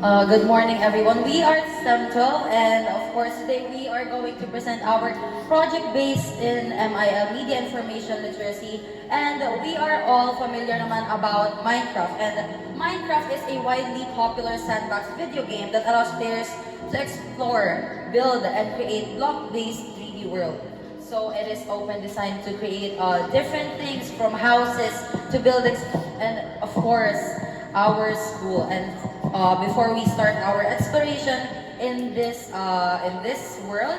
Good morning, everyone. We are STEM12, and of course, today we are going to present our project based in MIL, Media Information Literacy. And we are all familiar naman about Minecraft. And Minecraft is a widely popular sandbox video game that allows players to explore, build, and create block-based 3D world. So it is open designed to create different things from houses to buildings, and of course, our school. And before we start our exploration in this world,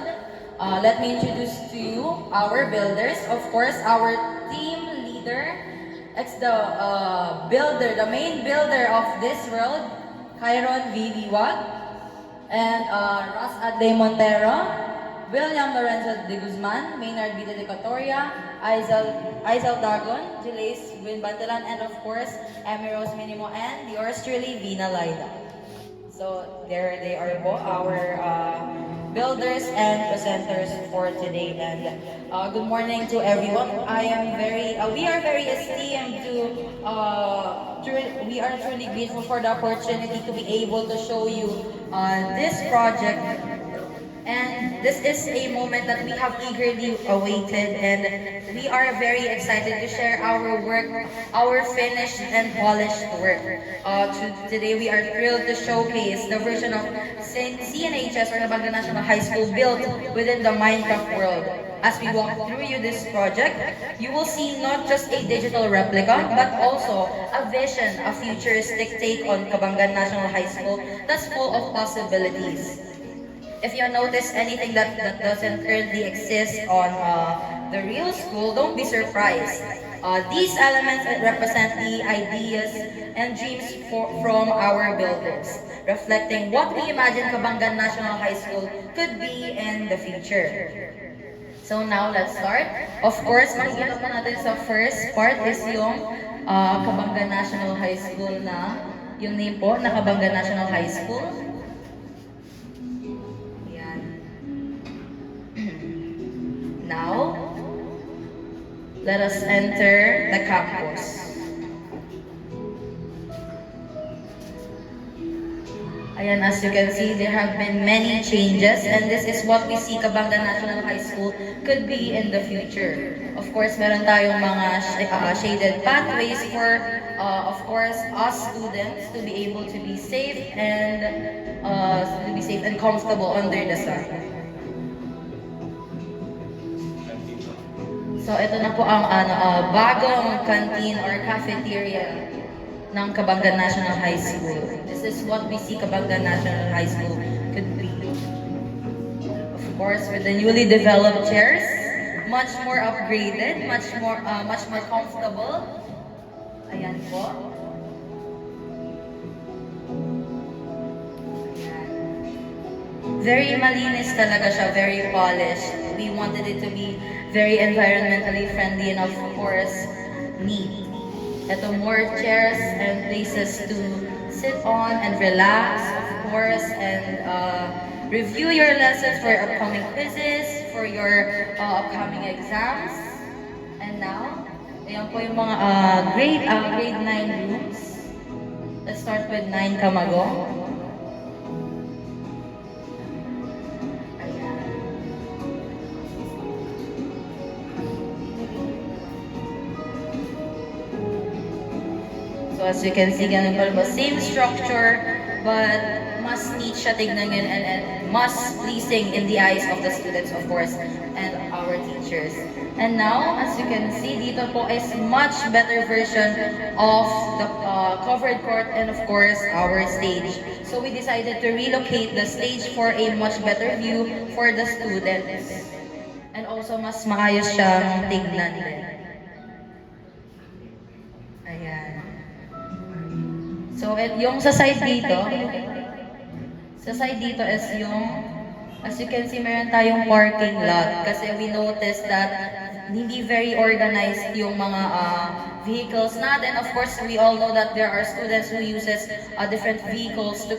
let me introduce to you our builders. Of course, our team leader, it's the builder, the main builder of this world, Kyron V. Liwag, and Ross Adley Montero, William Lorenzo de Guzman, Maynard Vida de Catoria, Aizel Dagon, Jelace Winbantalan, and of course, Emmy Rose Minimo, and yours truly, Vina Laida. So there they are po, our builders and presenters for today. And good morning to everyone. We are very esteemed we are truly grateful for the opportunity to be able to show you this project. And this is a moment that we have eagerly awaited, and we are very excited to share our work, our finished and polished work. Today we are thrilled to showcase the version of CNHS, or Nabaga National High School, built within the Minecraft world. As we walk through this project, you will see not just a digital replica, but also a vision, a futuristic take on Cabangan National High School that's full of possibilities. If you notice anything that doesn't currently exist on the real school, don't be surprised. These elements represent the ideas and dreams from our builders, reflecting what we imagine Cabangan National High School could be in the future. So now let's start. Of course, makikita po natin sa first part is yung Cabangan National High School na, yung name po na Cabangan National High School. Now, let us enter the campus. Ayan, as you can see, there have been many changes, and this is what we see Cabangan National High School could be in the future. Of course, meron tayong mga shaded pathways for, of course, us students to be able to be safe and comfortable under the sun. So ito na po ang bagong canteen or cafeteria ng Cabangan National High School. This is what we see Cabangan National High School could be. Of course, with the newly developed chairs, much more upgraded, much more comfortable. Ayan po. Very malinis talaga siya, very polished. We wanted it to be very environmentally friendly and of course, neat. Ito, more chairs and places to sit on and relax, of course, and review your lessons for your upcoming quizzes, for your upcoming exams. And now, ayan po yung mga grade 9 rooms. Let's start with 9 Camago. So as you can see, ganun pa rin, same structure, but mas neat siya tignan and mas pleasing in the eyes of the students, of course, and our teachers. And now, as you can see, dito po is much better version of the covered court and of course, our stage. So we decided to relocate the stage for a much better view for the students. And also, mas maayos siyang tignan din. Ayan. So, yung sa side dito is yung, as you can see, meron tayong parking lot. Kasi we noticed that hindi very organized yung mga vehicles natin. Of course, we all know that there are students who uses different vehicles to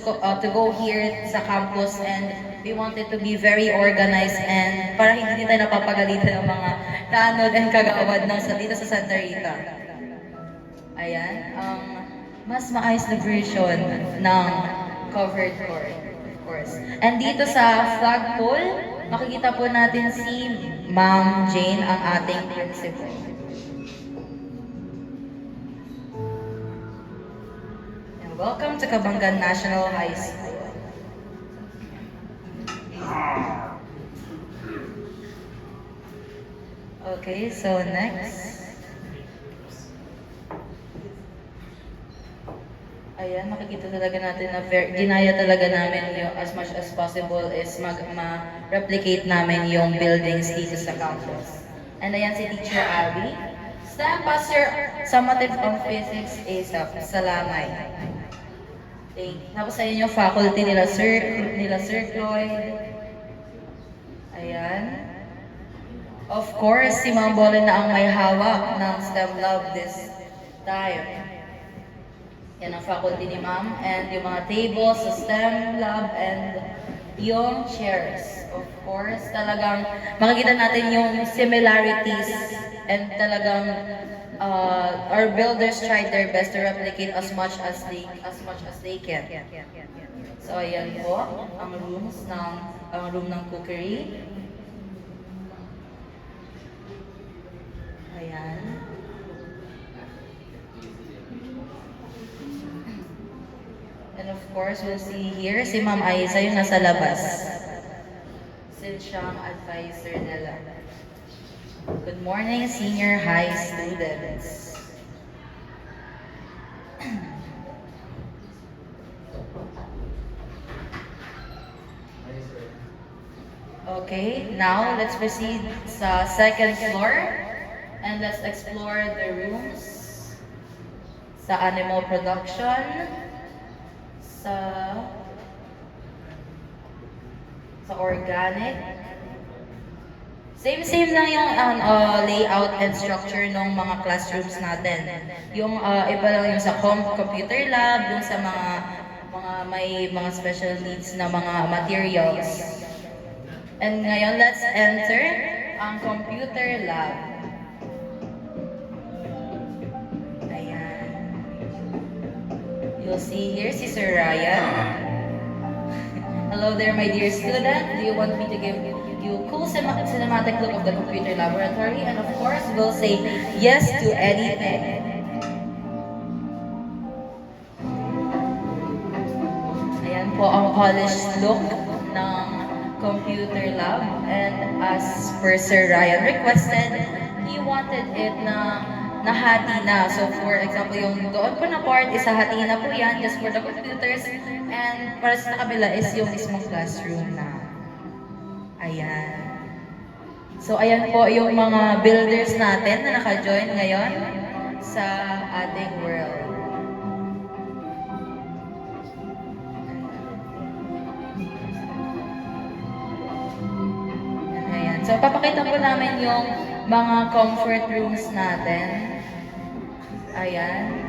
go here sa campus, and we want it to be very organized and para hindi tayo napapagalitan ng mga tanod and kagawad dito sa Santa Rita. Ayan. Mas maayos na version ng covered court, of course. And dito sa flagpole, makikita po natin si Ma'am Jane, ang ating principal. And welcome to Kabanggan National High School. Okay, so next. Ayan, makikita talaga natin na ginaya talaga namin yung as much as possible is ma-replicate namin yung buildings dito sa campus. And ayan si Teacher Abby. STEM Pastor Summative on Physics ASAP, Salamay. Tapos ayun yung faculty nila Sir Cloyd. Ayan. Of course, si Ma'am Bolin na ang may hawak ng STEM Lab this time. Yan ang faculty ni Ma'am. And yung mga tables sa STEM Lab and yung chairs. Of course, talagang makikita natin yung similarities and talagang our builders tried their best to replicate as much as they can. So ayan po ang room ng cookery. Ayan. And of course, we'll see here si Ma'am Aiza yung nasa labas. Since siyang advisor nila. Good morning, senior high students. Okay, now let's proceed sa second floor and let's explore the rooms sa animal production, sa organic. Same lang yung layout and structure ng mga classrooms natin. Yung iba lang yung sa computer lab, yung sa mga may mga special needs na mga materials. And ngayon, let's enter ang computer lab. Ayan. You'll see here si Sir Ryan. Hello there, my dear student. Do you want me to give you a cool cinematic look of the computer laboratory? And of course, we'll say yes to anything. Ayan po ang polished look ng computer lab, and as per Sir Ryan requested, he wanted it na nahati na. So for example, yung doon po na part, isahati na po yan just for the computers, and para sa kabila is yung mismong classroom na. Ayan. So ayan po yung mga builders natin na naka-join ngayon sa ating world. So, papakita po namin yung mga comfort rooms natin. Ayan.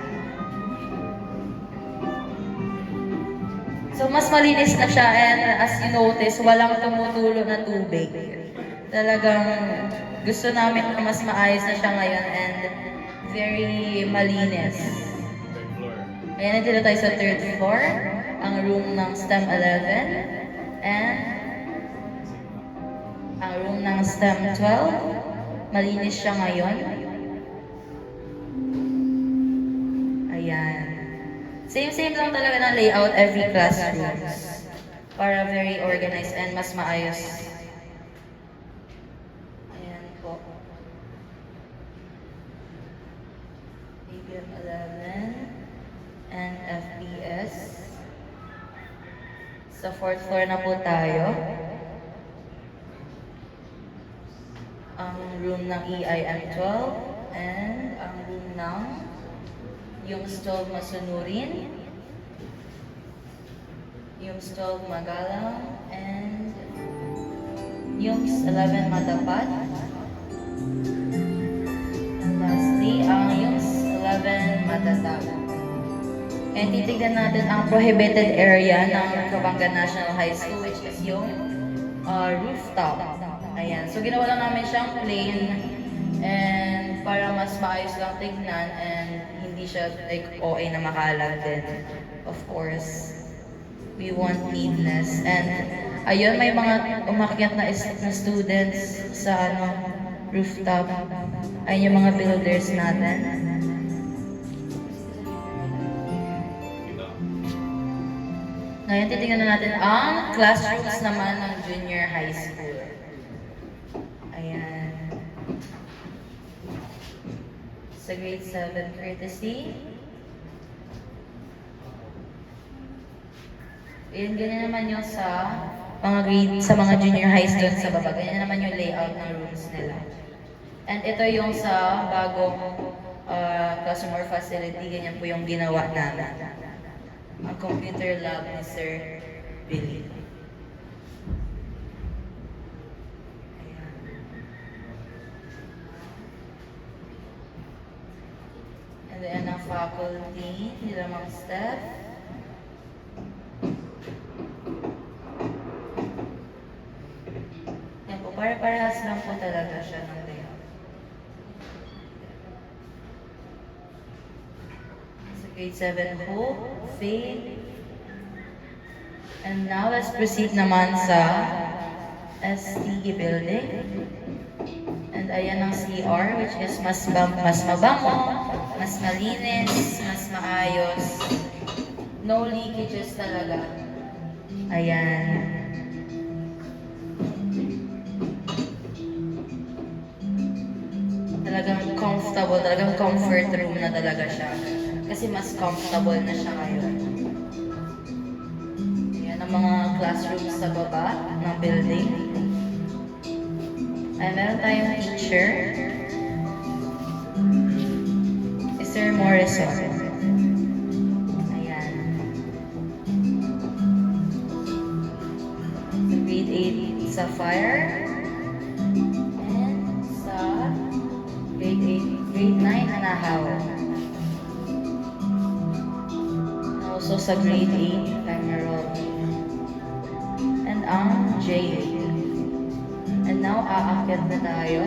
So, mas malinis na siya, and as you notice, walang tumutulo na tubig. Talagang gusto namin na mas maayos na siya ngayon and very malinis. Ayan, nandito tayo sa third floor, ang room ng STEM 11. And ang room ng STEM 12, malinis siya ngayon. Ayan. Same lang talaga ng layout every classroom. Para very organized and mas maayos. Ayan po. ABM 11 and FPS. Sa fourth floor na po tayo. Ang room ng EIM 12 and ang room ng yung stove masunurin, yung stove magalang, and yung 11 matapat, and lastly ang yung 11 matatag. And titignan natin ang prohibited area ng Kabanggan National High School, which is yung rooftop. Ayan. So, ginawa lang namin siyang plain and para mas maayos lang tignan and hindi siya like OA na makalag din, of course. We want neatness. And ayun, may mga umakyat na students sa rooftop. Ayun yung mga builders natin. Ngayon, titingnan na natin ang classrooms naman ng junior high school. Ayan. Sa grade 7 courtesy. Ayan, ganyan naman yung sa mga junior high school sa baba. Ganyan naman yung layout ng rooms nila. And ito yung sa bagong classroom or facility. Ganyan po yung ginawa namin. Ang computer lab ni Sir Billy. Ayan. And then ang faculty, nila mga staff. Yan po, para-parehas lang po talaga siya ng layout. Sa grade 7 po, Faith. And now, let's proceed naman sa STE building. And ayan ang CR, which is mas mabango, mas malinis, mas maayos. No leakages talaga. Ayan. Talagang comfortable, talagang comfort room na talaga siya. Kasi mas comfortable na siya ngayon. Ayan ang mga classrooms sa baba ng building. Ay, meron tayong teacher. Si Sir Morrison. Ayan. Sa grade 8 Sapphire. And sa grade 9 Anahaw. Also sa grade 8 Emerald. And ang J8. And now, aakyat na tayo.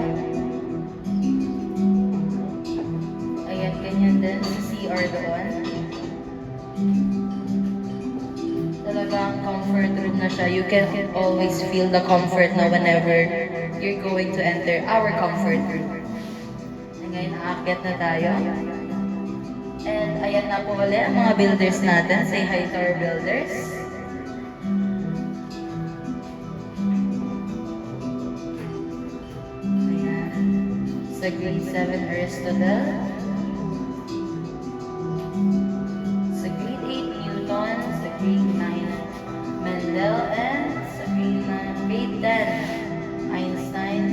Ayan, ganyan din sa CR doon. Talagang comfort room na siya. You can always feel the comfort na whenever you're going to enter our comfort room. And ngayon, aakyat na tayo. And ayan na po ulit ang mga builders natin. Say hi to our builders. Sa grade 7 Aristotle, sa grade 8 Newton, sa grade 9 Mendel, and sa grade 10 Einstein,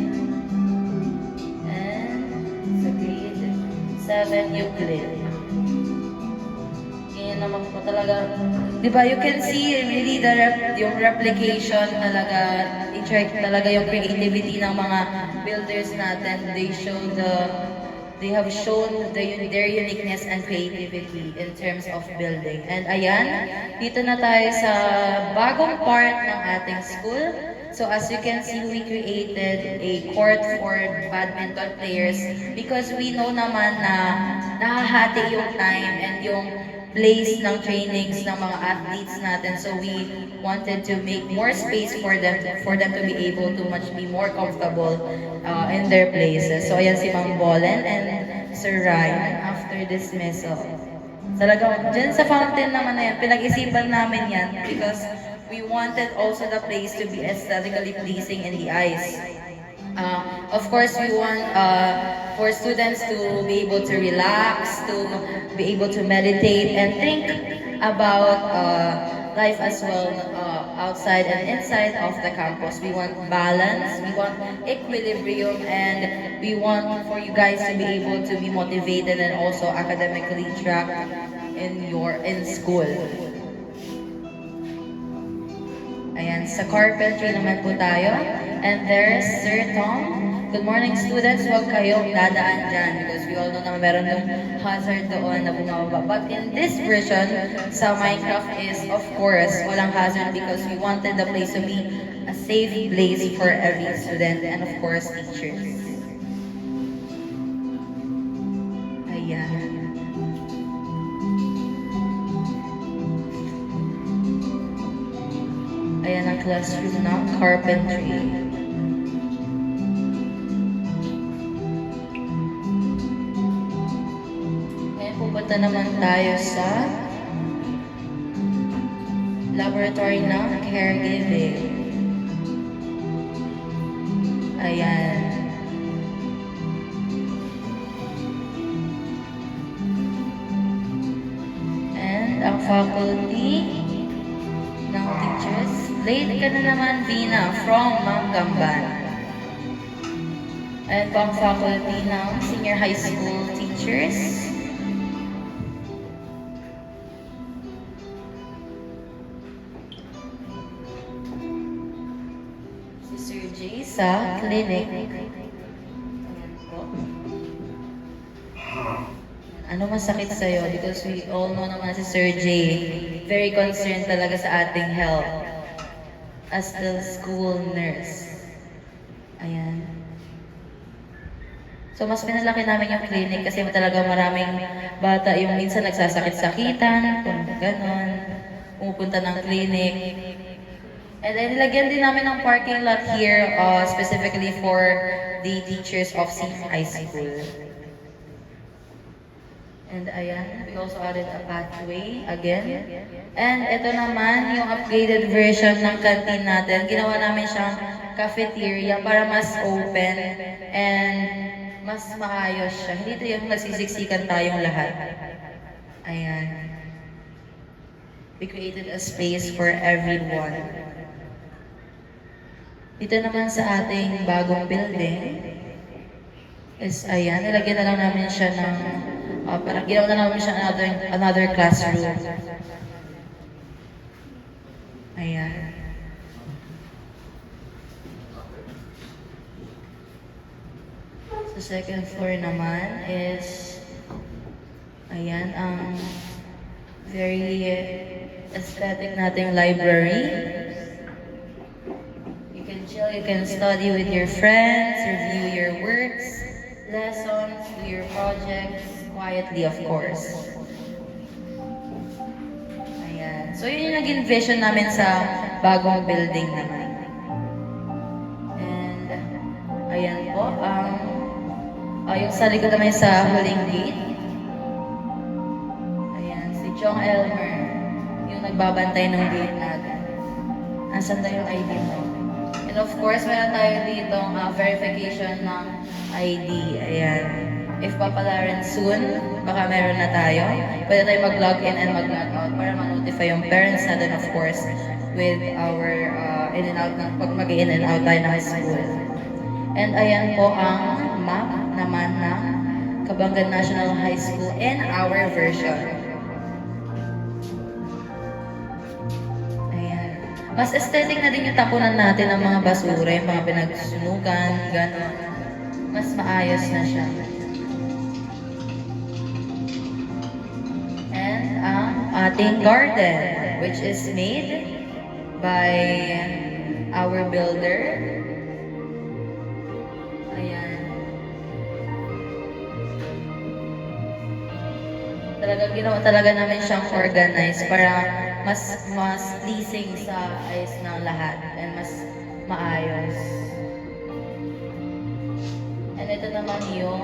and sa grade 7 Euclid. Yan naman po talaga, di ba, you can see really yung replication talaga, i-check talaga yung creativity ng mga builders natin. They have shown their uniqueness and creativity in terms of building. And ayan, dito na tayo sa bagong part ng ating school. So as you can see, we created a court for badminton players because we know naman na nahahati yung time and yung place ng trainings ng mga athletes natin. So we wanted to make more space for them to be able to be more comfortable in their places. So ayan si Mang Bolen and Sir Ryan after dismissal. Talagang dyan sa fountain naman na yan, pinag-isipan namin yan because we wanted also the place to be aesthetically pleasing in the eyes. Of course, we want for students to be able to relax, to be able to meditate and think about life as well outside and inside of the campus. We want balance, we want equilibrium, and we want for you guys to be able to be motivated and also academically tracked in school. Ayan, sa carpentry naman po tayo. And there's Sir Tom. Good morning, students. Huwag kayong dadaan dyan because we all know na meron yung hazard doon na bumababa. But in this version, sa Minecraft is, of course, walang hazard because we wanted the place to be a safe place for every student and, of course, teachers. Ayan. classroom ng carpentry. Ngayon pupunta naman tayo sa laboratory ng caregiving. Ayan. And ang faculty ng teachers. Late ka na naman, Vina, from Manggamban. And ang faculty ng senior high school teachers. Si Sir J sa clinic. Ayan po. Ano masakit sa'yo? Because we all know naman si Sir J, very concerned talaga sa ating health as the school nurse. Ayan. So, mas pinalaki namin yung clinic kasi talaga maraming bata yung minsan nagsasakit-sakitan, kung ganon, pumupunta ng clinic. And then, nilagyan din namin ng parking lot here specifically for the teachers of senior high school. And ayan, we also added a pathway again. And ito naman yung upgraded version ng canteen natin. Ginawa namin siyang cafeteria para mas open and mas maayos siya. Hindi ito yung nagsisiksikan tayong lahat. Ayan. We created a space for everyone. Dito naman sa ating bagong building is ayan, nilagyan na lang namin siya ng parang ginawa na namin siya another classroom. Ayan. Sa second floor naman is ayan, ang very aesthetic nating library. You can chill, you can study with your friends, review your works, lessons, do your projects, quietly, of course. Ayan. So, yun yung naging vision namin sa bagong building naman. And, ayan po, yung sa likod naman sa huling gate. Ayan, si Chong Elmer, yung nagbabantay ng gate natin. Nasaan na yung ID mo? And of course, meron tayo dito verification ng ID. Ayan. If papalaran soon, baka meron na tayo. Pwede tayo mag-log in and mag-log out para ma-notify yung parents natin, of course, with our in and out ng pag mag-in and out tayo ng school. And ayan po ang map naman ng Kabanggan National High School in our version. Ayan. Mas aesthetic na din yung tapunan natin ng mga basura, yung mga pinagsusunugan, gano'n. Mas maayos na siya. Ating garden, which is made by our builder. Ayan. Talagang ginawa talaga namin siyang organize para mas pleasing sa eyes ng lahat and mas maayos. And ito naman yung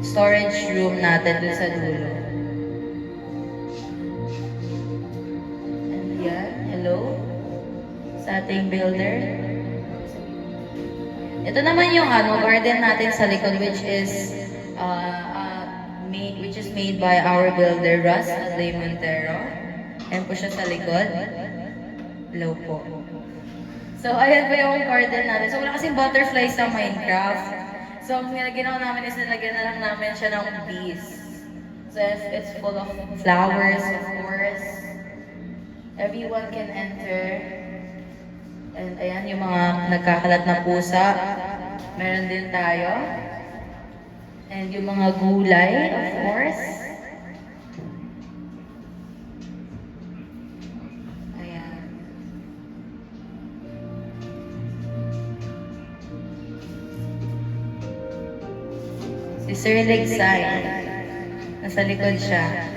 storage room natin dun sa dulo. Hello sa ating builder. Ito naman yung garden natin sa likod, which is made by our builder Russ Adley Montero. Ayan po siya sa likod. Hello po. So ayan po yung garden natin. So wala kasing butterfly sa Minecraft. So ang ginawa namin is nilagyan na lang namin siya ng bees. So it's full of flowers, of course. Everyone can enter. And ayan, yung mga nagkakalat na pusa. Meron din tayo. And yung mga gulay, of course. Ayan. Si Sir Legsay. Nasa likod siya.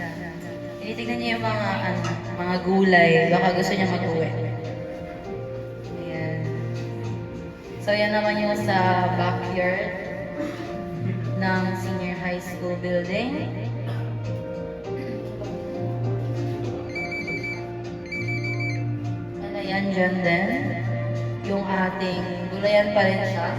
Tinitignan niyo yung mga gulay, baka gusto niya mag-uwi. So yan naman yung sa backyard ng senior high school building. And ayan dyan din, yung ating gulayan pa rin siya.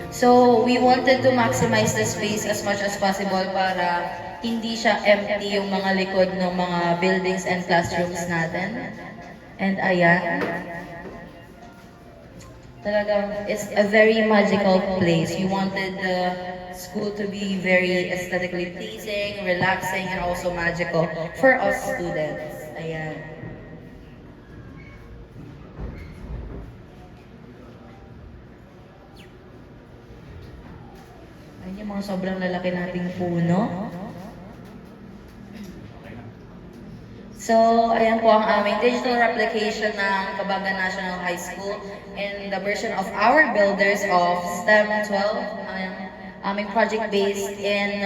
So we wanted to maximize the space as much as possible para hindi siya empty yung mga likod ng mga buildings and classrooms natin. And ayan, talagang it's a very magical place. We wanted the school to be very aesthetically pleasing, relaxing, and also magical for us students. Ayan. Ayan yung mga sobrang lalaki nating puno. So, ayan po ang aming digital replication ng Kabagan National High School and the version of our builders of STEM 12, ang aming project based in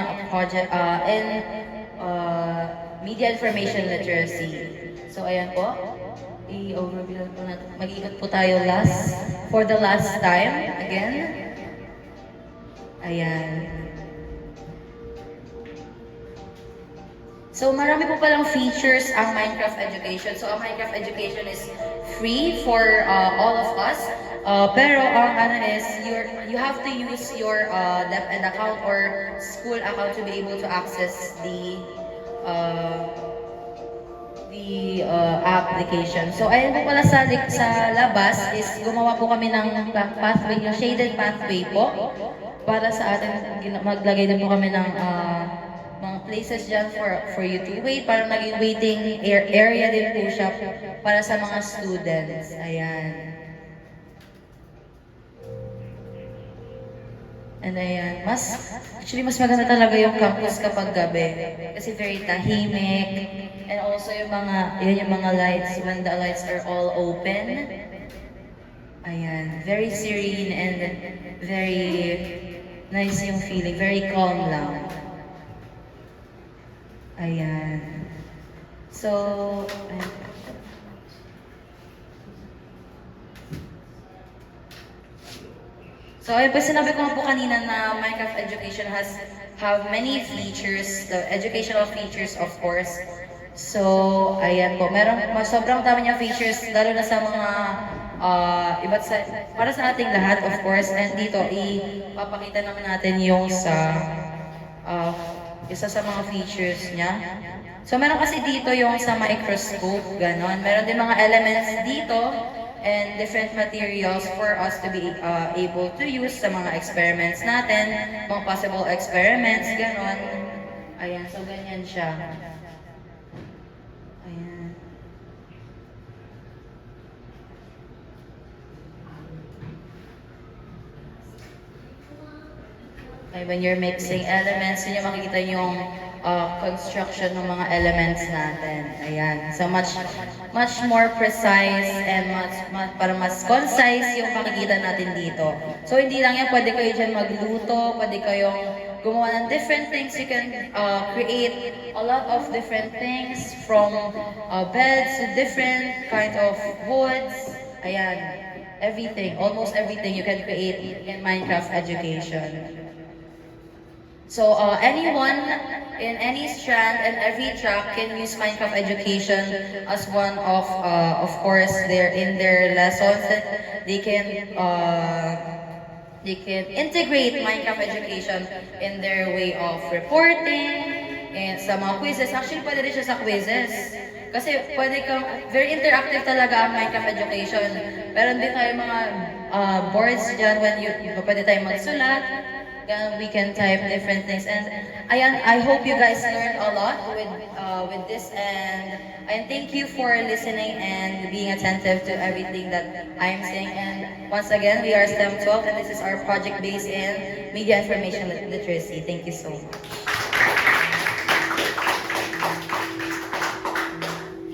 media information literacy. So, ayan po, i-overview po natin. Mag-ikot po tayo for the last time again. Ayan. So, marami po palang features ang Minecraft Education. So, ang Minecraft Education is free for all of us. Pero ang ano is, you have to use your DepEd account or school account to be able to access the application. So, ayun po pala sa labas is gumawa po kami ng pathway, yung shaded pathway po. Para sa atin, maglagay din po kami ng mga places dyan for you to wait. Parang naging waiting area din po siya para sa mga students. Ayan. And ayan, actually mas maganda talaga yung campus kapag gabi. Kasi very tahimik. And also yung mga lights, when the lights are all open. Ayan, very serene and very nice yung feeling, very calm lang. Ayan. So, ayan. So, ayun po, sinabi ko nga po kanina na Minecraft Education have many features, the educational features of course. So, ayan po, sobrang dami niya features, lalo na sa mga para sa ating lahat of course. And dito, ipapakita naman natin yung isa sa mga features niya. So, meron kasi dito yung sa microscope, ganon. Meron din mga elements dito and different materials for us to be able to use sa mga experiments natin, mga possible experiments, ganon. Ayan, so ganyan siya. Ayan. Okay, when you're mixing elements, yun yung makikita yung construction ng mga elements natin. Ayan. So much more precise and para mas concise yung makikita natin dito. So hindi lang yan, pwede kayo dyan magluto, pwede kayong gumawa ng different things. You can create a lot of different things from beds to different kind of woods. Ayan. Everything, almost everything you can create in Minecraft Education. So anyone in any strand and every track can use Minecraft Education as one of course, in their lessons. They can integrate Minecraft Education in their way of reporting and sa mga quizzes. Actually, pwede rin siya sa quizzes. Kasi very interactive talaga ang Minecraft Education. Meron din tayo mga boards dyan when pwede tayo magsulat. We can type different things, and I hope you guys learned a lot with this, and thank you for listening and being attentive to everything that I'm saying. And once again, we are STEM 12, and this is our project based in media information literacy. Thank you so much.